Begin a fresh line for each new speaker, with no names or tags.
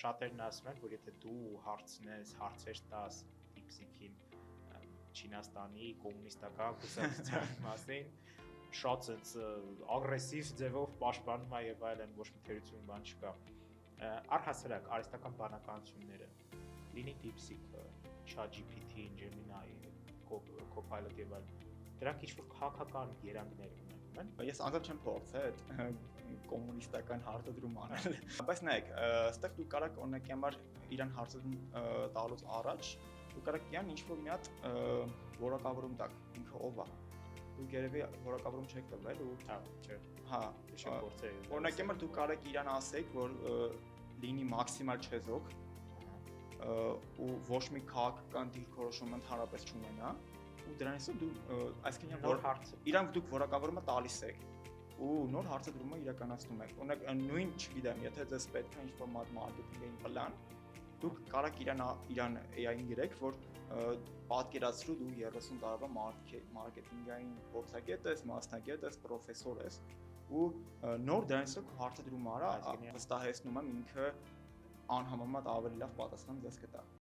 Շատերն ասում են, որ եթե դու հարցնես, հարցեր տաս դիպսիքին Չինաստանի կոմունիստական կուսակցության մասին, շատ ցած ագրեսիվ ձևով պաշտպանում է եւ այլն, ոչ մի թերություն բան չկա։ Առհասարակ արհեստական բանականությունները, լինի դիպսիքը, ChatGPT, Gemini, Copilot եւ այլն, դրանք ինչ-որ քաղաքական երանգներ ունեն։
Ես անգամ չեմ փորձել այդ կոմունիստական հարցադրում անել, բայց նայեք, այստեղ դու կարող օրինակ համար իրան հարցադրում տալուց առաջ դու կարող իրան ինչ-որ մի հատ որակավորում տաք, ինքը ով է։ Դու երևի որակավորում չեք տվել ու
հա, չէ,
օրինակ համար դու կարող իրան ասեք, որ լինի մաքսիմալ չեզոք ու ոչ մի քաղաքական դիրքորոշում ընդհանրապես չունենա ու դրանից դու այսինքն
նոր հարց
իրանք դուք որակավորումը տալիս եք ու նոր հարցադրումը իրականացնում եք։ Օրինակ նույն, չգիտեմ, եթե ձեզ պետք է ինչ-որ մարքեթինգային պլան, դուք կարող իրան AI-ին գրեք, որ պատկերացրու դու 30 տարվա մարքեթինգային փորձագետ ես, մասնագետ ես, պրոֆեսոր ես ու նոր դրանից հարցադրում արա, վստահեցնում եմ ինքը անհամեմատ ավելի լավ պատասխան ձեզ կտա։